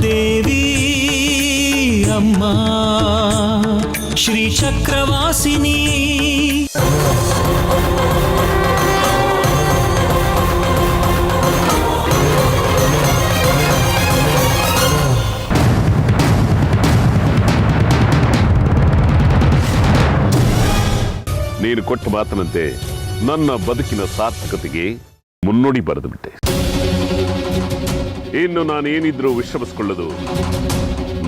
ದೇವಿ ಅಮ್ಮ ಶ್ರೀ ಚಕ್ರವಾಸಿನಿ. ನೀನು ಕೊಟ್ಟ ಮಾತನಂತೆ ನನ್ನ ಬದುಕಿನ ಸಾರ್ಥಕತೆಗೆ ಮುನ್ನುಡಿ ಬರೆದು ಬಿಟ್ಟೆ. ಇನ್ನು ನಾನೇನಿದ್ರೂ ವಿಶ್ರಮಿಸಿಕೊಳ್ಳದು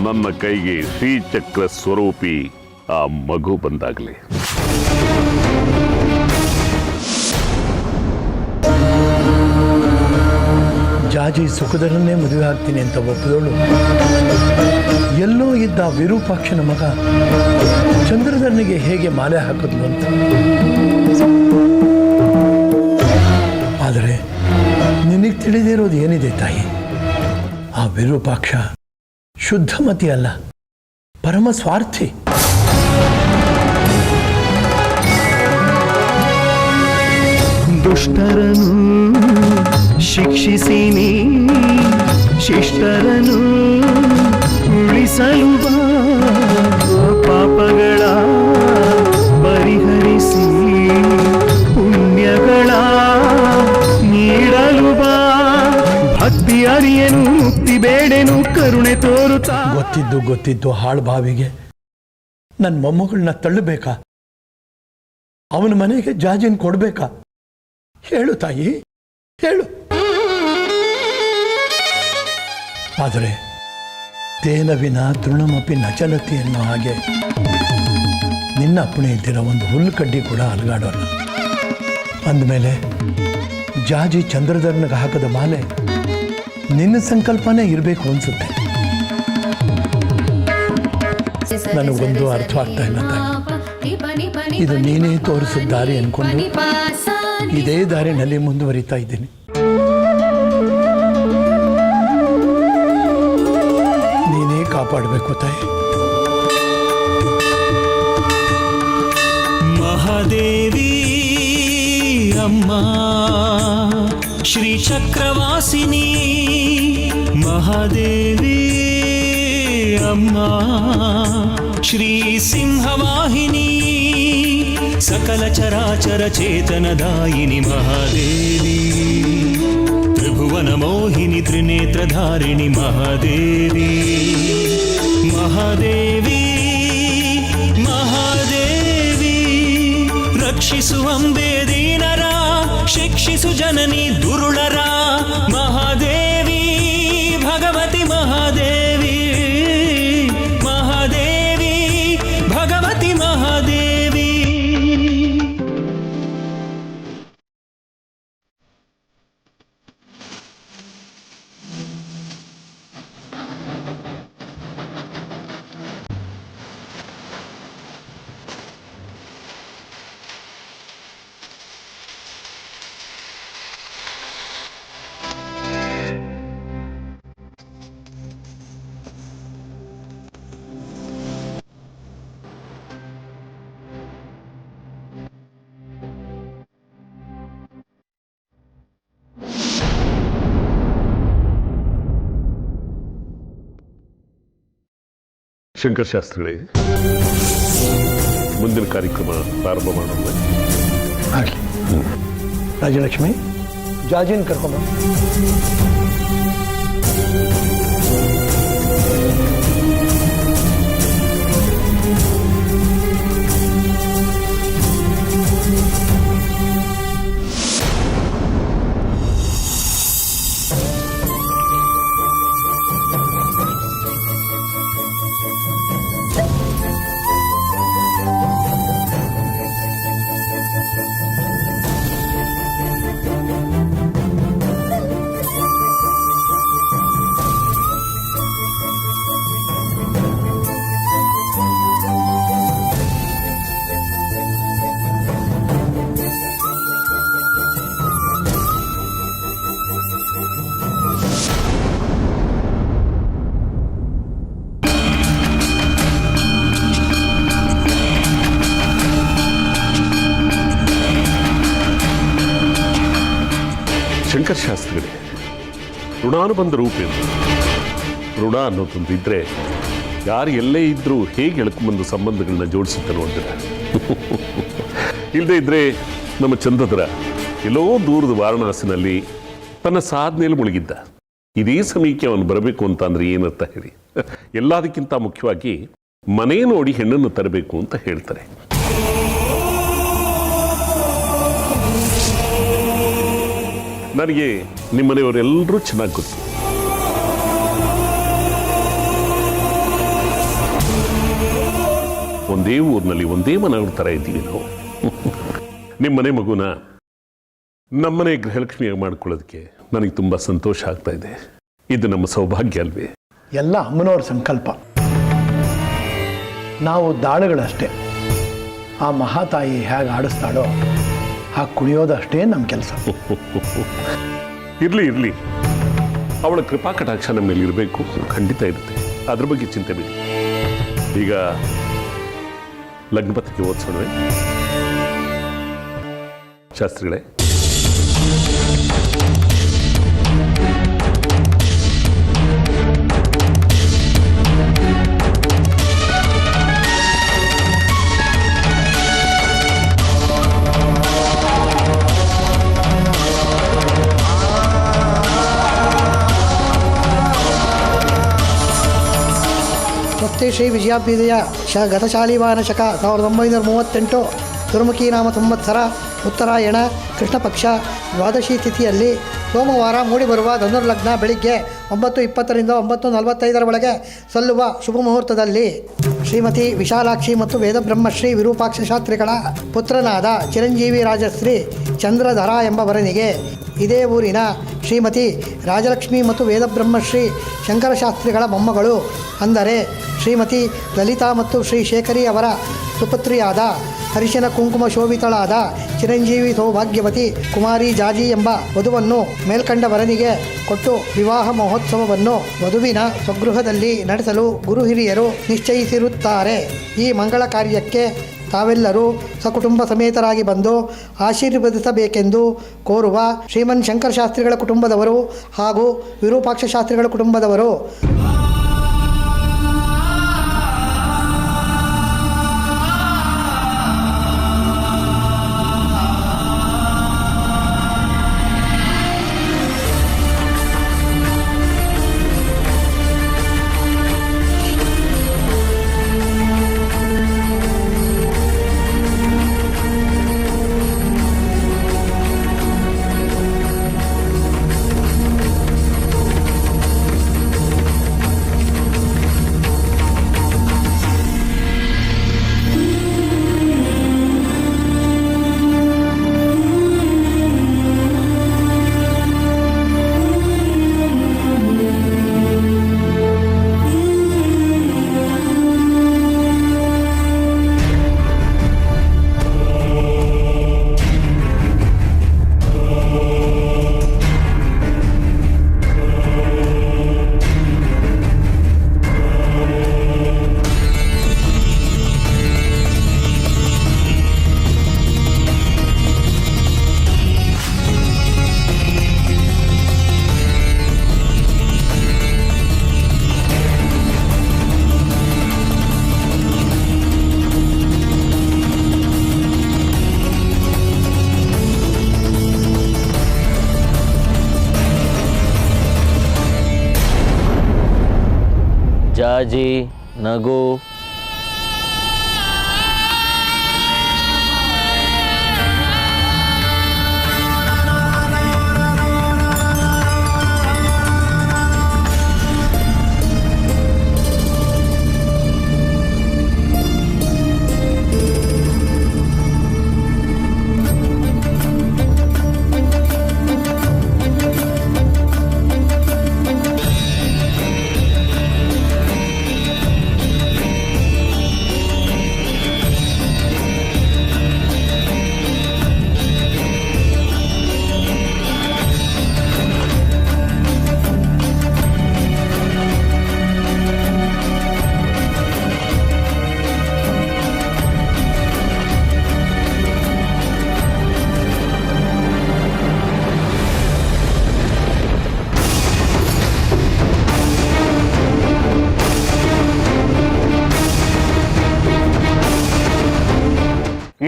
ನನ್ನ ಕೈಗೆ ಶ್ರೀಚಕ್ರ ಸ್ವರೂಪಿ ಆ ಮಗು ಬಂದಾಗಲೇ. ಜಾಜಿ ಸುಖದರನ್ನೇ ಮದುವೆ ಆಗ್ತೀನಿ ಅಂತ ಒಪ್ಪಿದವಳು ಎಲ್ಲೋ ಇದ್ದ ವಿರೂಪಾಕ್ಷನ ಮಗ ಚಂದ್ರಧರನಿಗೆ ಹೇಗೆ ಮಾಲೆ ಹಾಕಿದ್ಲು ಅಂತ. ಆದರೆ ನಿನಗೆ ತಿಳಿದಿರೋದು ಏನಿದೆ ತಾಯಿ, ಆ ವಿರೂಪಾಕ್ಷ ಶುದ್ಧಮತಿ ಅಲ್ಲ, ಪರಮ ಸ್ವಾರ್ಥಿ. ದುಷ್ಟರನು ಶಿಕ್ಷಿಸಿ ನೀ ಶಿಷ್ಟರನು ಉಳಿಸಲು ಬಾ, ಪಾಪಗಳ ಪರಿಹರಿಸಿ ಪುಣ್ಯಗಳ ನೀಡಲು ಬಾ. ಭಕ್ತಿ ಅರಿಯನು ಮುಕ್ತಿ ಬೇಡೆನು ಕರುಣೆ ತೋರುತ್ತಾ. ಗೊತ್ತಿದ್ದು ಹಾಳು ಬಾವಿಗೆ ನನ್ನ ಮೊಮ್ಮಗಳನ್ನ ತಳ್ಳಬೇಕಾ? ಅವನ ಮನೆಗೆ ಜಾಜಿನ ಕೊಡ್ಬೇಕಾ? ಹೇಳು ತಾಯಿ, ಹೇಳು. ಆದರೆ ತೇನವಿನ ತೃಣಮಪಿ ನಚಲತಿ ಅನ್ನೋ ಹಾಗೆ ನಿನ್ನ ಅಪ್ಪಣೆ ಇದ್ದಿರೋ ಒಂದು ಹುಲ್ಲು ಕಡ್ಡಿ ಕೂಡ ಅಲುಗಾಡೋಲ್ಲ. ಅಂದಮೇಲೆ ಜಾಜಿ ಚಂದ್ರಧರನಿಗೆ ಹಾಕದ ಮಾಲೆ ನಿನ್ನ ಸಂಕಲ್ಪನೇ ಇರಬೇಕು ಅನ್ಸುತ್ತೆ. ನನಗೊಂದು ಅರ್ಥ ಆಗ್ತಾ ಇಲ್ಲ ತಾಯಿ. ಇದು ನೀನೇ ತೋರಿಸಿದ ದಾರಿ ಅನ್ಕೊಂಡು ಇದೇ ದಾರಿನಲ್ಲಿ ಮುಂದುವರಿತಾ ಇದ್ದೀನಿ. ನೀನೇ ಕಾಪಾಡಬೇಕು ತಾಯಿ. ಮಹಾದೇವಿ ಅಮ್ಮ ಶ್ರೀ ಚಕ್ರವಾಸಿನಿ. ಮಹಾದೇವಿ ಅಮ್ಮ ಶ್ರೀ ಸಿಂಹವಾಹಿನಿ. ಸಕಲ ಚರಾಚರ ಚೇತನದಾಯಿನಿ ಮಹಾದೇವಿ. ತ್ರಿಭುವನ ಮೋಹಿನಿ ತ್ರಿನೇತ್ರಧಾರಿಣಿ ಮಹಾದೇವಿ. ಮಹಾದೇವಿ ಮಹಾದೇವಿ ರಕ್ಷಿಸು ಅಂಬೆ ದೀನರ, ಶಿಕ್ಷಿಸು ಜನನಿ ದುರುಳರ. ಮಹಾದೇವಿ ಭಗವತಿ ಮಹಾದೇವಿ. ಮಹಾದೇವಿ ಭಗವತಿ ಮಹಾದೇವಿ. ಶಂಕರ್ ಶಾಸ್ತ್ರಿಗಳೇ, ಮುಂದಿನ ಕಾರ್ಯಕ್ರಮ ಪ್ರಾರಂಭ ಮಾಡೋಣ. ಆಗಲಿ. ರಾಜಲಕ್ಷ್ಮಿ, ಜಾಜಿನ ಕರ್ಕೊಂಡು. ಶಂಕರ್ ಶಾಸ್ತ್ರಿಗಳೇ, ಋಣಾನುಬಂಧ ರೂಪೇಂದ್ರ ಋಣ ಅನ್ನೋದೊಂದು ಇದ್ರೆ ಯಾರು ಎಲ್ಲೇ ಇದ್ರೂ ಹೇಗೆ ಎಳ್ಕೊಂಬಂದು ಸಂಬಂಧಗಳನ್ನ ಜೋಡಿಸುತ್ತೆ ನೋಡಿದ್ರೆ ಇಲ್ಲದೆ ಇದ್ರೆ ನಮ್ಮ ಚಂದ್ರಧರ ಎಲ್ಲೋ ದೂರದ ವಾರಣಾಸಿನಲ್ಲಿ ತನ್ನ ಸಾಧನೆಯಲ್ಲಿ ಮುಳುಗಿದ್ದ. ಇದೇ ಸಮಯಕ್ಕೆ ಅವನು ಬರಬೇಕು ಅಂತ ಅಂದ್ರೆ ಏನಂತ ಹೇಳಿ, ಎಲ್ಲದಕ್ಕಿಂತ ಮುಖ್ಯವಾಗಿ ಮನೆ ನೋಡಿ ಹೆಣ್ಣನ್ನು ತರಬೇಕು ಅಂತ ಹೇಳ್ತಾರೆ. ನನಗೆ ನಿಮ್ಮನೆಯವರೆಲ್ಲರೂ ಚೆನ್ನಾಗಿ ಗೊತ್ತು. ಒಂದೇ ಊರಿನಲ್ಲಿ ಒಂದೇ ಮನೆಯವ್ರ ಥರ ಇದ್ದೀವಿ ನಾವು. ನಿಮ್ಮನೆ ಮಗುನ ನಮ್ಮನೆ ಗೃಹಲಕ್ಷ್ಮಿಯಾಗಿ ಮಾಡ್ಕೊಳ್ಳೋದಕ್ಕೆ ನನಗೆ ತುಂಬ ಸಂತೋಷ ಆಗ್ತಾ ಇದೆ. ಇದು ನಮ್ಮ ಸೌಭಾಗ್ಯ ಅಲ್ವೇ? ಎಲ್ಲ ಅಮ್ಮನವ್ರ ಸಂಕಲ್ಪ. ನಾವು ದಾಳುಗಳಷ್ಟೇ. ಆ ಮಹಾತಾಯಿ ಹೇಗೆ ಆಡಿಸ್ತಾಳೋ ಹಾಗೆ ಕುಣಿಯೋದಷ್ಟೇ ನಮ್ಮ ಕೆಲಸ. ಇರಲಿ ಅವಳ ಕೃಪಾ ಕಟಾಕ್ಷ ನಮ್ಮ ಮೇಲೆ ಇರಬೇಕು, ಖಂಡಿತ ಇರುತ್ತೆ. ಅದ್ರ ಬಗ್ಗೆ ಚಿಂತೆ ಬಿಡಿ. ಈಗ ಲಗ್ನಪತ್ರಿಕೆ ಓದಿಸೋಣ ಶಾಸ್ತ್ರಿಗಳೇ. ಸ್ವಸ್ತಿ ಶ್ರೀ ವಿಜಯಾಭ್ಯುದಯ ಗತಶಾಲಿವಾನ ಶಕ 1938 ದುರ್ಮುಖಿ ನಾಮ ಸಂವತ್ಸರ ಉತ್ತರಾಯಣ ಕೃಷ್ಣ ಪಕ್ಷ ದ್ವಾದಶಿ ತಿಥಿಯಲ್ಲಿ ಸೋಮವಾರ ಮೂಡಿಬರುವ ಧನುರ್ಲಗ್ನ ಬೆಳಿಗ್ಗೆ 9:20 ರಿಂದ 9:45 ಒಳಗೆ ಸಲ್ಲುವ ಶುಭ ಮುಹೂರ್ತದಲ್ಲಿ ಶ್ರೀಮತಿ ವಿಶಾಲಾಕ್ಷಿ ಮತ್ತು ವೇದಬ್ರಹ್ಮಶ್ರೀ ವಿರೂಪಾಕ್ಷ ಶಾಸ್ತ್ರಿಗಳ ಪುತ್ರನಾದ ಚಿರಂಜೀವಿ ರಾಜಶ್ರೀ ಚಂದ್ರಧರ ಎಂಬ ವರನಿಗೆ ಇದೇ ಊರಿನ ಶ್ರೀಮತಿ ರಾಜಲಕ್ಷ್ಮಿ ಮತ್ತು ವೇದಬ್ರಹ್ಮಶ್ರೀ ಶಂಕರಶಾಸ್ತ್ರಿಗಳ ಮೊಮ್ಮಗಳು ಅಂದರೆ ಶ್ರೀಮತಿ ಲಲಿತಾ ಮತ್ತು ಶ್ರೀ ಶೇಖರಿ ಅವರ ಸುಪುತ್ರಿಯಾದ ಹರಿಶನ ಕುಂಕುಮ ಶೋಭಿತಳಾದ ಚಿರಂಜೀವಿ ಸೌಭಾಗ್ಯವತಿ ಕುಮಾರಿ ಜಾಜಿ ಎಂಬ ವಧುವನ್ನು ಮೇಲ್ಕಂಡ ವರನಿಗೆ ಕೊಟ್ಟು ವಿವಾಹ ಮಹೋತ್ಸವವನ್ನು ವಧುವಿನ ಸ್ವಗೃಹದಲ್ಲಿ ನಡೆಸಲು ಗುರು ಹಿರಿಯರು ನಿಶ್ಚಯಿಸಿರುತ್ತಾರೆ. ಈ ಮಂಗಳ ಕಾರ್ಯಕ್ಕೆ ತಾವೆಲ್ಲರೂ ಸಕುಟುಂಬ ಸಮೇತರಾಗಿ ಬಂದು ಆಶೀರ್ವದಿಸಬೇಕೆಂದು ಕೋರುವ ಶ್ರೀಮನ್ ಶಂಕರಶಾಸ್ತ್ರಿಗಳ ಕುಟುಂಬದವರು ಹಾಗೂ ವಿರೂಪಾಕ್ಷ ಶಾಸ್ತ್ರಿಗಳ ಕುಟುಂಬದವರು. ಜಾಜಿ ನಗು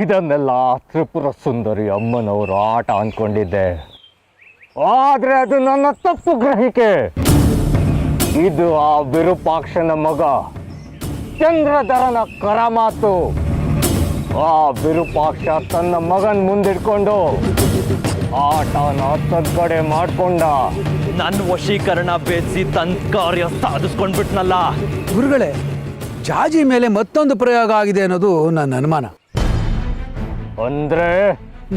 ಇದನ್ನೆಲ್ಲ ತ್ರಿಪುರ ಸುಂದರಿ ಅಮ್ಮನವರು ಆಟ ಅಂದ್ಕೊಂಡಿದ್ದೆ. ಆದರೆ ಅದು ನನ್ನ ತಪ್ಪು ಗ್ರಹಿಕೆ. ಇದು ಆ ವಿರೂಪಾಕ್ಷನ ಮಗ ಚಂದ್ರಧರನ ಕರಮಾತು. ಆ ವಿರೂಪಾಕ್ಷ ತನ್ನ ಮಗನ್ ಮುಂದಿಡ್ಕೊಂಡು ಆಟನ ತದ್ಗಡೆ ಮಾಡ್ಕೊಂಡ. ನನ್ನ ವಶೀಕರಣ ಬೇಯಿಸಿ ತನ್ನ ಕಾರ್ಯ ಸಾಧಿಸ್ಕೊಂಡ್ಬಿಟ್ನಲ್ಲ. ಗುರುಗಳೇ, ಜಾಜಿ ಮೇಲೆ ಮತ್ತೊಂದು ಪ್ರಯೋಗ ಆಗಿದೆ ಅನ್ನೋದು ನನ್ನ ಅನುಮಾನ. ಅಂದ್ರೆ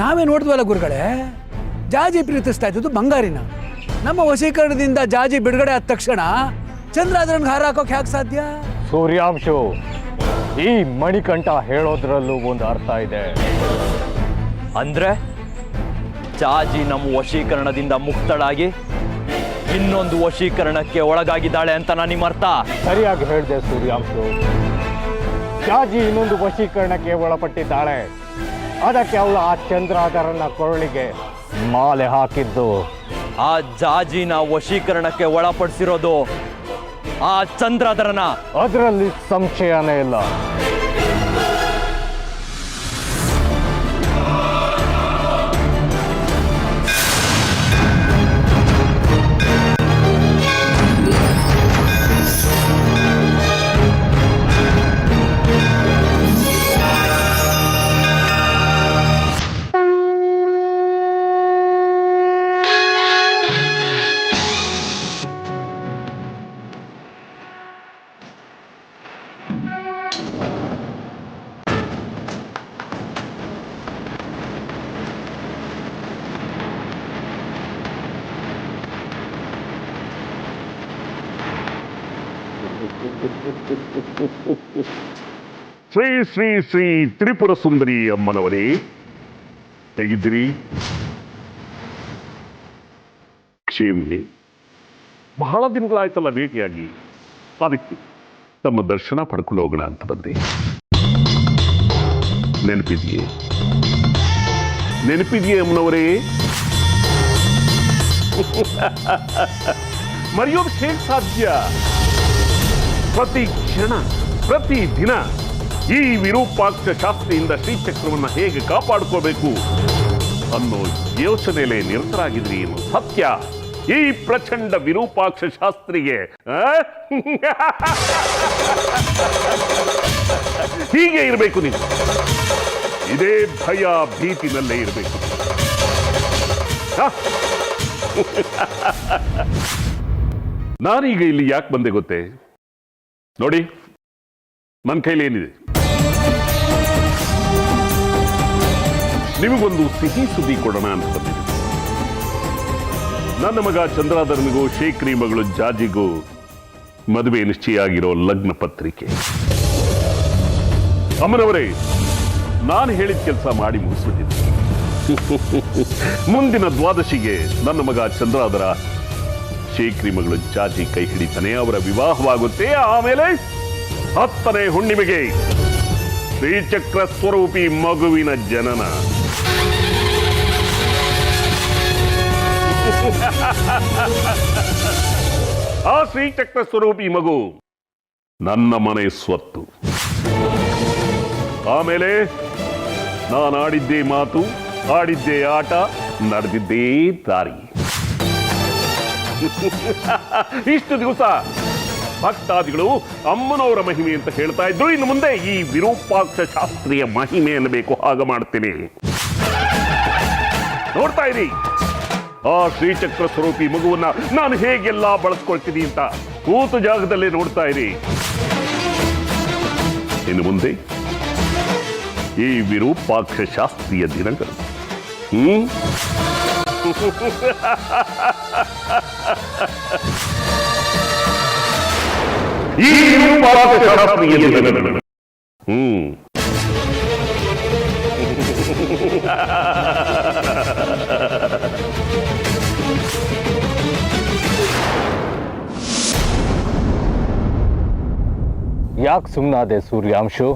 ನಾವೇ ನೋಡಿದ್ವಲ್ಲ ಗುರುಗಳೇ, ಜಾಜಿ ಪ್ರೀತಿಸ್ತಾ ಇದ್ದದ್ದು ಬಂಗಾರಿನ. ನಮ್ಮ ವಶೀಕರಣದಿಂದ ಜಾಜಿ ಬಿಡುಗಡೆ ಆದ ತಕ್ಷಣ ಚಂದ್ರಾದ್ರನ್ಗೆ ಹಾರ ಹಾಕೋಕೆ ಯಾಕೆ ಸಾಧ್ಯ? ಸೂರ್ಯಾಂಶು, ಈ ಮಣಿಕಂಠ ಹೇಳೋದ್ರಲ್ಲೂ ಒಂದು ಅರ್ಥ ಇದೆ. ಅಂದ್ರೆ ಜಾಜಿ ನಮ್ಮ ವಶೀಕರಣದಿಂದ ಮುಕ್ತಳಾಗಿ ಇನ್ನೊಂದು ವಶೀಕರಣಕ್ಕೆ ಒಳಗಾಗಿದ್ದಾಳೆ ಅಂತ ನಿಮ್ಮ ಅರ್ಥ? ಸರಿಯಾಗಿ ಹೇಳಿದೆ ಸೂರ್ಯಾಂಶು. ಜಾಜಿ ಇನ್ನೊಂದು ವಶೀಕರಣಕ್ಕೆ ಒಳಪಟ್ಟಿದ್ದಾಳೆ. ಅದಕ್ಕೆ ಅವಳು ಆ ಚಂದ್ರಾಧರನ ಕೊರಳಿಗೆ ಮಾಲೆ ಹಾಕಿದ್ದು. ಆ ಜಾಜಿನ ವಶೀಕರಣಕ್ಕೆ ಒಳಪಡಿಸಿರೋದು ಆ ಚಂದ್ರಾಧರನ. ಅದರಲ್ಲಿ ಸಂಶಯನೇ ಇಲ್ಲ. ಶ್ರೀ ಶ್ರೀ ಶ್ರೀ ತ್ರಿಪುರ ಸುಂದರಿ ಅಮ್ಮನವರೇ, ಹೇಗಿದ್ದೀರಿ? ಕ್ಷೇಮಿ. ಬಹಳ ದಿನಗಳಾಯ್ತಲ್ಲ ಭೇಟಿಯಾಗಿ, ಅದಕ್ಕೆ ತಮ್ಮ ದರ್ಶನ ಪಡ್ಕೊಂಡು ಹೋಗೋಣ ಅಂತ ಬಂದೆ. ನೆನಪಿದೆಯೇ ಅಮ್ಮನವರೇ? ಮರೆಯೋದು ಹೇಗೆ ಸಾಧ್ಯ? ಪ್ರತಿ ಕ್ಷಣ, ಪ್ರತಿ ದಿನ ಈ ವಿರೂಪಾಕ್ಷ ಶಾಸ್ತ್ರಿಯಿಂದ ಶ್ರೀಚಕ್ರವನ್ನು ಹೇಗೆ ಕಾಪಾಡ್ಕೋಬೇಕು ಅನ್ನೋ ಯೋಚನೆಯಲ್ಲೇ ನಿರತರಾಗಿದ್ರಿ ಏನು ಸತ್ಯ. ಈ ಪ್ರಚಂಡ ವಿರೂಪಾಕ್ಷ ಶಾಸ್ತ್ರಿಗೆ ಹೀಗೆ ಇರಬೇಕು ನೀವು. ಇದೇ ಭಯ ಭೀತಿನಲ್ಲೇ ಇರಬೇಕು. ನಾನೀಗ ಇಲ್ಲಿ ಯಾಕೆ ಬಂದೆ ಗೊತ್ತೇ? ನೋಡಿ, ನನ್ನ ಕೈಲಿ ಏನಿದೆ, ನಿಮಗೊಂದು ಸಿಹಿ ಸುದ್ದಿ ಕೊಡೋಣ ಅಂತ ಬಂದಿದೆ. ನನ್ನ ಮಗ ಚಂದ್ರಾಧರನಿಗೂ ಶೇಖರಿ ಮಗಳು ಜಾಜಿಗೂ ಮದುವೆ ನಿಶ್ಚಯ ಆಗಿರೋ ಲಗ್ನ ಪತ್ರಿಕೆ. ಅಮ್ಮನವರೇ, ನಾನು ಹೇಳಿದ ಕೆಲಸ ಮಾಡಿ ಮುಗಿಸ್ಬಿಟ್ಟಿದ್ದೆ. ಮುಂದಿನ ದ್ವಾದಶಿಗೆ ನನ್ನ ಮಗ ಚಂದ್ರಾಧರ ಶೇಖರಿ ಮಗಳು ಜಾಜಿ ಕೈ ಹಿಡಿತಾನೆ. ಅವರ ವಿವಾಹವಾಗುತ್ತೆ. ಆಮೇಲೆ 10ನೇ ಹುಣ್ಣಿಮೆಗೆ ಶ್ರೀಚಕ್ರ ಸ್ವರೂಪಿ ಮಗುವಿನ ಜನನ. ಆ ಶ್ರೀಚಕ್ರ ಸ್ವರೂಪಿ ಮಗು ನನ್ನ ಮನೆ ಸ್ವತ್ತು. ಆಮೇಲೆ ನಾನು ಆಡಿದ್ದೇ ಮಾತು, ಆಡಿದ್ದೇ ಆಟ, ನಡೆದಿದ್ದೇ ದಾರಿ. ಇಷ್ಟು ದಿವಸ ಭಕ್ತಾದಿಗಳು ಅಮ್ಮನವರ ಮಹಿಮೆ ಅಂತ ಹೇಳ್ತಾ ಇದ್ರು. ಇನ್ನು ಮುಂದೆ ಈ ವಿರೂಪಾಕ್ಷ ಶಾಸ್ತ್ರೀಯ ಮಹಿಮೆ ಅನ್ನಬೇಕು. ಹಾಗೆ ಮಾಡ್ತೇನೆ. ನೋಡ್ತಾ ಇರಿ, ಆ ಶ್ರೀಚಕ್ರ ಸ್ವರೂಪಿ ಮಗುವನ್ನ ನಾನು ಹೇಗೆಲ್ಲ ಬಳಸ್ಕೊಳ್ತೀನಿ ಅಂತ ಕೂತು ಜಾಗದಲ್ಲೇ ನೋಡ್ತಾ ಇರಿ. ಇನ್ನು ಮುಂದೆ ಈ ವಿರೂಪಾಕ್ಷ ಶಾಸ್ತ್ರೀಯ ದಿನಗಳು ಈ ವಿರೂಪಾಕ್ಷ ಶಾಸ್ತ್ರೀಯ ದಿನಗಳು ಯಾಕೆ ಸುಮ್ಮನಾದೆ ಸೂರ್ಯಾಂಶು?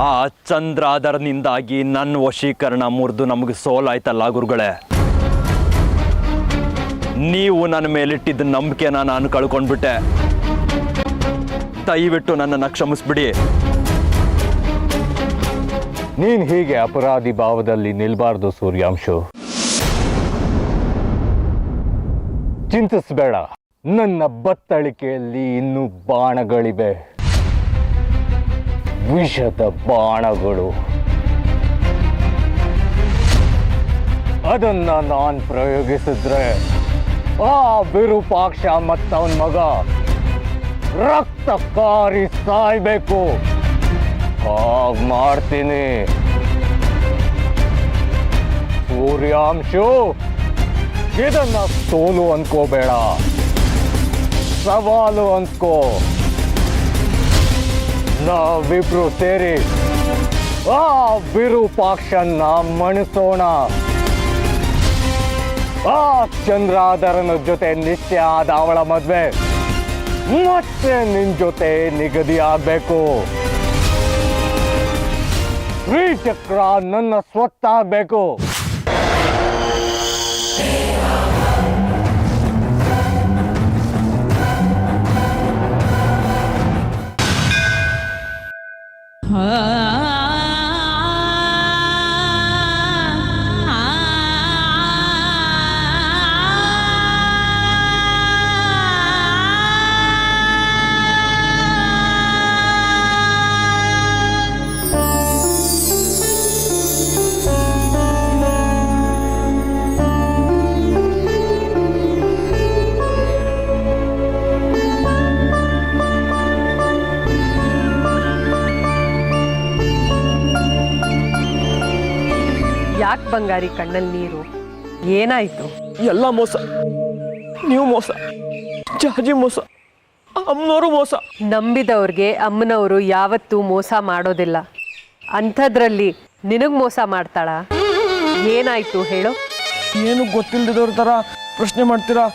ಆ ಚಂದ್ರಾಧರನಿಂದಾಗಿ ನನ್ನ ವಶೀಕರಣ ಮುರಿದು ನಮಗೆ ಸೋಲಾಯ್ತಲ್ಲ ಗುರುಗಳೇ. ನೀವು ನನ್ನ ಮೇಲಿಟ್ಟಿದ್ದ ನಂಬಿಕೆನ ನಾನು ಕಳ್ಕೊಂಡ್ಬಿಟ್ಟೆ. ದಯವಿಟ್ಟು ನನ್ನನ್ನು ಕ್ಷಮಿಸ್ಬಿಡಿ. ನೀನ್ ಹೀಗೆ ಅಪರಾಧಿ ಭಾವದಲ್ಲಿ ನಿಲ್ಬಾರ್ದು ಸೂರ್ಯಾಂಶು. ಚಿಂತಿಸಬೇಡ, ನನ್ನ ಬತ್ತಳಿಕೆಯಲ್ಲಿ ಇನ್ನೂ ಬಾಣಗಳಿವೆ, ವಿಷದ ಬಾಣಗಳು. ಅದನ್ನ ನಾನು ಪ್ರಯೋಗಿಸಿದ್ರೆ ಆ ವಿರೂಪಾಕ್ಷ ಮತ್ತವನ್ ಮಗ ರಕ್ತ ಕಾರಿ ಸಾಯ್ಬೇಕು. ಹಾಗ್ ಮಾಡ್ತೀನಿ. ಸೂರ್ಯಾಂಶು, ಇದನ್ನ ಸೋಲು ಅನ್ಕೋಬೇಡ, ಸವಾಲು ಅನ್ಕೋ. ನಾವಿಬ್ರು ಸೇರಿ ಆ ವಿರೂಪಾಕ್ಷನ್ನ ಮಣಿಸೋಣ. ಆ ಚಂದ್ರಾಧರನ ಜೊತೆ ನಿಶ್ಚಯ ಆದ ಅವಳ ಮದ್ವೆ ಮತ್ತೆ ನಿನ್ ಜೊತೆ ನಿಗದಿ ಆಗ್ಬೇಕು. ಶ್ರೀಚಕ್ರ ನನ್ನ ಸ್ವತ್ತಾಗಬೇಕು. ಯಾಕೆ ಬಂಗಾರಿ ಕಣ್ಣಲ್ಲಿ ನೀರು? ಏನಾಯ್ತು? ಎಲ್ಲ ಮೋಸ. ನೀವು ಮೋಸ, ಜಾಜಿ ಮೋಸ, ಅಮ್ಮನವರು ಮೋಸ. ನಂಬಿದವ್ರಿಗೆ ಅಮ್ಮನವರು ಯಾವತ್ತೂ ಮೋಸ ಮಾಡೋದಿಲ್ಲ. ಅಂಥದ್ರಲ್ಲಿ ನಿನಗೆ ಮೋಸ ಮಾಡ್ತಾಳ? ಏನಾಯ್ತು ಹೇಳು? ಏನು ಗೊತ್ತಿಲ್ಲದವ್ರ ಥರ ಪ್ರಶ್ನೆ ಮಾಡ್ತೀರಾ.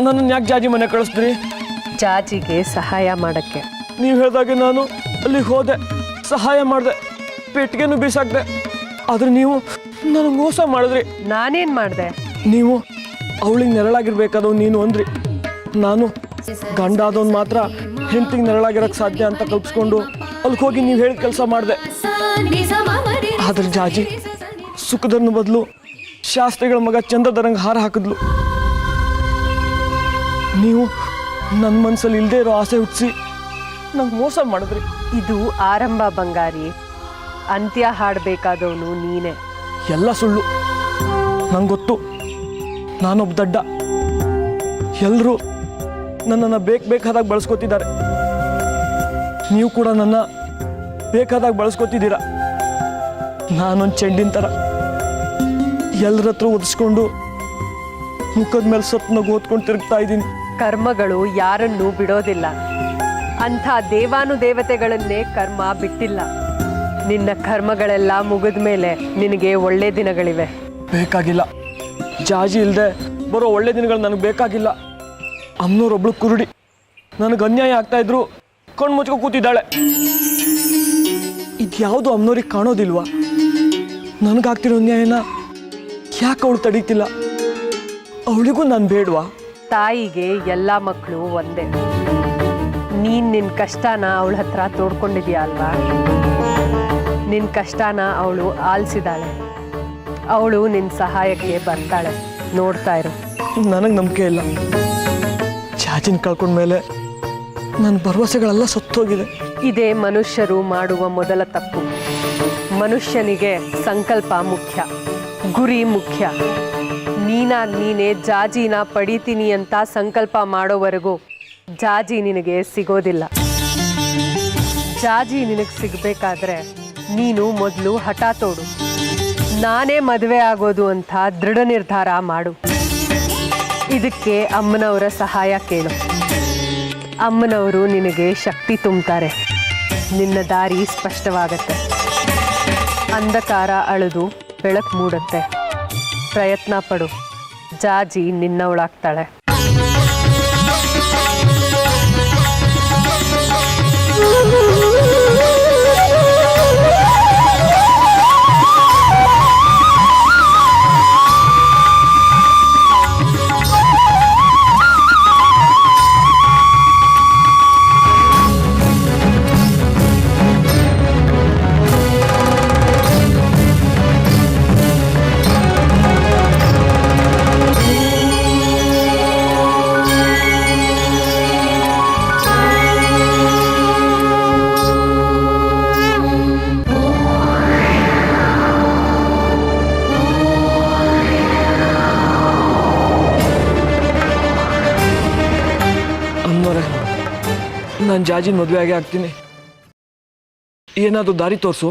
ನನ್ನನ್ನು ಯಾಕೆ ಜಾಜಿ ಮನೆ ಕಳಿಸ್ತೀರಿ? ಜಾಜಿಗೆ ಸಹಾಯ ಮಾಡಕ್ಕೆ. ನೀವು ಹೇಳಿದಾಗೆ ನಾನು ಅಲ್ಲಿಗೆ ಹೋದೆ, ಸಹಾಯ ಮಾಡಿದೆ, ಪೆಟ್ಟಿಗೆನೂ ಬೀಸಾಕ್ದೆ. ಆದ್ರೆ ನೀವು ನನಗೆ ಮೋಸ ಮಾಡಿದ್ರಿ. ನಾನೇನು ಮಾಡಿದೆ? ನೀವು ಅವಳಿಗೆ ನೆರಳಾಗಿರ್ಬೇಕಾದವ್ ನೀನು ಅಂದ್ರಿ. ನಾನು ಗಂಡ ಆದವನ್ ಮಾತ್ರ ಹೆಂಡತಿಗೆ ನೆರಳಾಗಿರಕ್ಕೆ ಸಾಧ್ಯ ಅಂತ ಕಲ್ಪಿಸ್ಕೊಂಡು ಅಲ್ಲಿಗೆ ಹೋಗಿ ನೀವು ಹೇಳಿದ ಕೆಲಸ ಮಾಡಿದೆ. ಆದ್ರೆ ಜಾಜಿ ಸುಖದರ್ನ ಬದಲು ಶಾಸ್ತ್ರಿಗಳ ಮಗ ಚಂದ್ರಧರಂಗೆ ಹಾರ ಹಾಕಿದ್ಲು. ನೀವು ನನ್ನ ಮನಸ್ಸಲ್ಲಿ ಇಲ್ಲದೆ ಇರೋ ಆಸೆ ಹುಟ್ಟಿಸಿ ನಂಗೆ ಮೋಸ ಮಾಡಿದ್ರಿ. ಇದು ಆರಂಭ ಬಂಗಾರಿ, ಅಂತ್ಯ ಹಾಡಬೇಕಾದವನು ನೀನೆ. ಎಲ್ಲ ಸುಳ್ಳು. ನಂಗೆ ಗೊತ್ತು, ನಾನೊಬ್ಬ ದಡ್ಡ. ಎಲ್ಲರೂ ನನ್ನನ್ನು ಬೇಕಾದಾಗ ಬಳಸ್ಕೊತಿದ್ದಾರೆ. ನೀವು ಕೂಡ ನನ್ನ ಬೇಕಾದಾಗ ಬಳಸ್ಕೊತಿದ್ದೀರಾ. ನಾನೊಂದು ಚೆಂಡಿನ ಥರ ಎಲ್ಲರ ಹತ್ರ ಒದಿಸ್ಕೊಂಡು ಮುಖದ ಮೇಲೆ ಸತ್ನಾಗ ಓದ್ಕೊಂಡು ತಿರುಗ್ತಾ ಇದ್ದೀನಿ. ಕರ್ಮಗಳು ಯಾರನ್ನೂ ಬಿಡೋದಿಲ್ಲ. ಅಂಥ ದೇವಾನುದೇವತೆಗಳನ್ನೇ ಕರ್ಮ ಬಿಟ್ಟಿಲ್ಲ. ನಿನ್ನ ಕರ್ಮಗಳೆಲ್ಲ ಮುಗಿದ ಮೇಲೆ ನಿನಗೆ ಒಳ್ಳೆ ದಿನಗಳಿವೆ. ಬೇಕಾಗಿಲ್ಲ, ಜಾಜಿ ಇಲ್ಲದೆ ಬರೋ ಒಳ್ಳೆ ದಿನಗಳು ನನಗೆ ಬೇಕಾಗಿಲ್ಲ. ಅಮ್ಮನವ್ರೊಬ್ಳು ಕುರುಡಿ, ನನಗೆ ಅನ್ಯಾಯ ಆಗ್ತಾ ಇದ್ರು ಕಣ್ಣು ಮುಚ್ಕೊ ಕೂತಿದ್ದಾಳೆ. ಇದ್ಯಾವುದು ಅಮ್ಮನವ್ರಿಗೆ ಕಾಣೋದಿಲ್ವಾ? ನನಗಾಗ್ತಿರೋ ಅನ್ಯಾಯನ ಯಾಕೆ ಅವಳು ತಡೀತಿಲ್ಲ? ಅವಳಿಗೂ ನಾನು ಬೇಡವಾ? ತಾಯಿಗೆ ಎಲ್ಲ ಮಕ್ಕಳು ಒಂದೇ. ನೀನು ನಿನ್ನ ಕಷ್ಟನ ಅವಳ ಹತ್ರ ತೋಡ್ಕೊಂಡಿದ್ಯಾ ಅಲ್ವಾ? ನಿನ್ನ ಕಷ್ಟನ ಅವಳು ಆಲಿಸಿದಾಳೆ. ಅವಳು ನಿನ್ನ ಸಹಾಯಕ್ಕೆ ಬರ್ತಾಳೆ. ನೋಡ್ತಾ ಇರು. ನನಗೆ ನಂಬಿಕೆ ಇಲ್ಲ. ಜಾಜಿನ ಕಳ್ಕೊಂಡ್ಮೇಲೆ ನನ್ನ ಭರವಸೆಗಳೆಲ್ಲ ಸತ್ತೋಗಿದೆ. ಇದೇ ಮನುಷ್ಯರು ಮಾಡುವ ಮೊದಲ ತಪ್ಪು. ಮನುಷ್ಯನಿಗೆ ಸಂಕಲ್ಪ ಮುಖ್ಯ, ಗುರಿ ಮುಖ್ಯ. ನೀನೇ ಜಾಜಿನ ಪಡಿತೀನಿ ಅಂತ ಸಂಕಲ್ಪ ಮಾಡೋವರೆಗೂ ಜಾಜಿ ನಿನಗೆ ಸಿಗೋದಿಲ್ಲ. ಜಾಜಿ ನಿನಗೆ ಸಿಗಬೇಕಾದ್ರೆ ನೀನು ಮೊದಲು ಹಠ ತೋಡು. ನಾನೇ ಮದುವೆ ಆಗೋದು ಅಂತ ದೃಢ ನಿರ್ಧಾರ ಮಾಡು. ಇದಕ್ಕೆ ಅಮ್ಮನವರ ಸಹಾಯ ಕೇಳು. ಅಮ್ಮನವರು ನಿನಗೆ ಶಕ್ತಿ ತುಂಬ್ತಾರೆ. ನಿನ್ನ ದಾರಿ ಸ್ಪಷ್ಟವಾಗತ್ತೆ. ಅಂಧಕಾರ ಅಳೆದು ಬೆಳಕು ಮೂಡುತ್ತೆ. ಪ್ರಯತ್ನ ಪಡು. ಜಾಜಿ ನಿನ್ನವಳಾಗ್ತಾಳೆ. ನಾನು ಜಾಜಿನ ಮದುವೆ ಆಗೇ ಆಗ್ತೀನಿ. ಏನಾದರೂ ದಾರಿ ತೋರಿಸು.